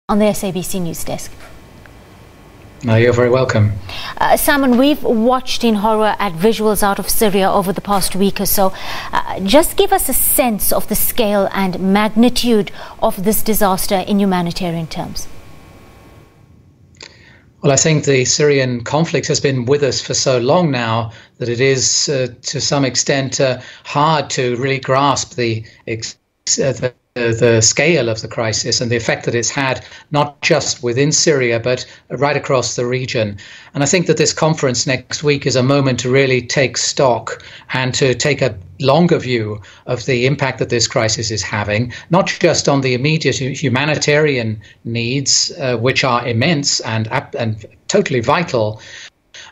on the SABC News Desk. No, you're very welcome. Simon, we've watched in horror at visuals out of Syria over the past week or so. Just give us a sense of the scale and magnitude of this disaster in humanitarian terms. Well, I think the Syrian conflict has been with us for so long now that it is, to some extent, hard to really grasp the scale of the crisis and the effect that it's had, not just within Syria, but right across the region. And I think that this conference next week is a moment to really take stock and to take a longer view of the impact that this crisis is having, not just on the immediate humanitarian needs, which are immense and totally vital,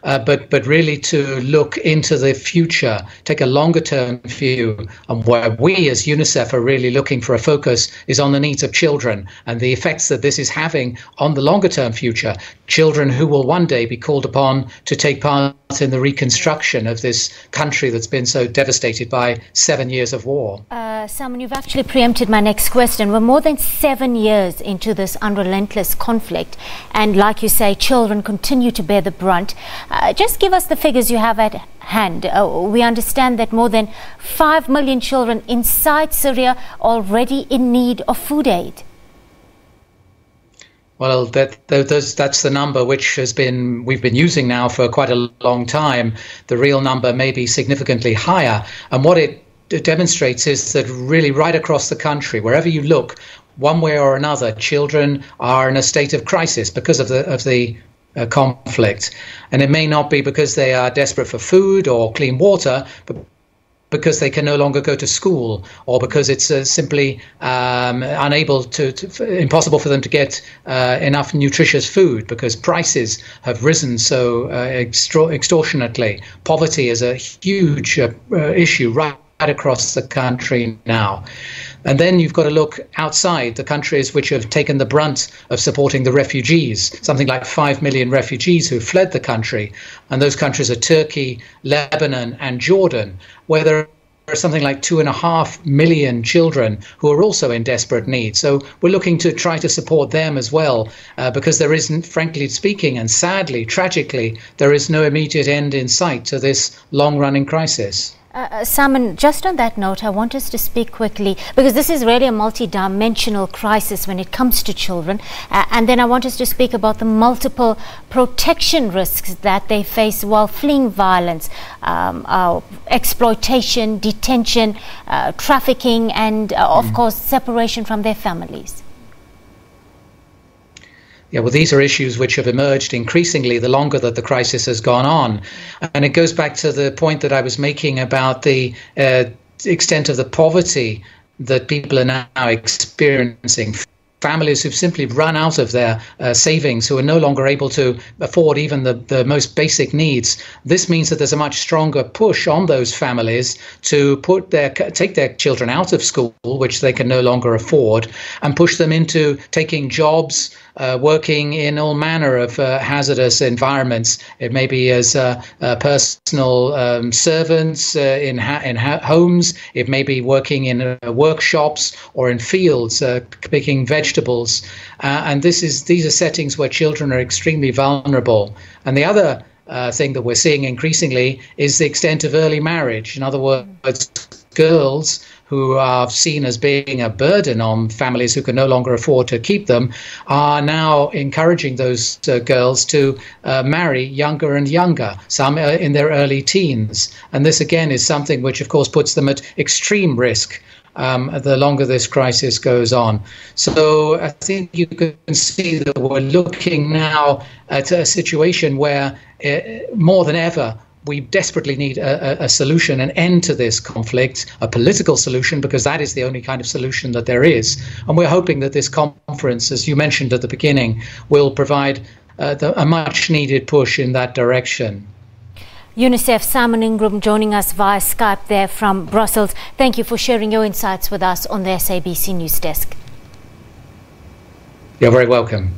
but really to look into the future, take a longer term view. And where we as UNICEF are really looking for a focus is on the needs of children and the effects that this is having on the longer term future. Children who will one day be called upon to take part in the reconstruction of this country that's been so devastated by 7 years of war. Simon, you've actually preempted my next question. We're more than 7 years into this unrelentless conflict, and like you say, children continue to bear the brunt. Just give us the figures you have at hand. We understand that more than 5 million children inside Syria are already in need of food aid. Well, that's the number which we've been using now for quite a long time. The real number may be significantly higher. And what it demonstrates is that really right across the country, wherever you look, one way or another, children are in a state of crisis because of the conflict. And it may not be because they are desperate for food or clean water, but because they can no longer go to school, or because it's simply impossible for them to get enough nutritious food because prices have risen so extortionately. Poverty is a huge issue right across the country now. And then you've got to look outside the countries which have taken the brunt of supporting the refugees, something like 5 million refugees who fled the country. And those countries are Turkey, Lebanon and Jordan, where there are something like 2.5 million children who are also in desperate need. So we're looking to try to support them as well, because there isn't, frankly speaking, and sadly, tragically, there is no immediate end in sight to this long-running crisis. Simon, just on that note, I want us to speak quickly, because this is really a multi-dimensional crisis when it comes to children. And then I want us to speak about the multiple protection risks that they face while fleeing violence, exploitation, detention, trafficking, and of course, separation from their families. Yeah, well, these are issues which have emerged increasingly the longer that the crisis has gone on. And it goes back to the point that I was making about the extent of the poverty that people are now experiencing. Families who've simply run out of their savings, who are no longer able to afford even the most basic needs. This means that there's a much stronger push on those families to take their children out of school, which they can no longer afford, and push them into taking jobs, working in all manner of hazardous environments. It may be as personal servants in homes. It may be working in workshops or in fields, picking vegetables. And these are settings where children are extremely vulnerable. And the other thing that we're seeing increasingly is the extent of early marriage. In other words, girls who are seen as being a burden on families who can no longer afford to keep them are now encouraging those girls to marry younger and younger, some in their early teens. And this again is something which of course puts them at extreme risk the longer this crisis goes on. So I think you can see that we're looking now at a situation where more than ever we desperately need a solution, an end to this conflict, a political solution, because that is the only kind of solution that there is. And we're hoping that this conference, as you mentioned at the beginning, will provide a much needed push in that direction. UNICEF Simon Ingram joining us via Skype there from Brussels. Thank you for sharing your insights with us on the SABC News Desk. You're very welcome.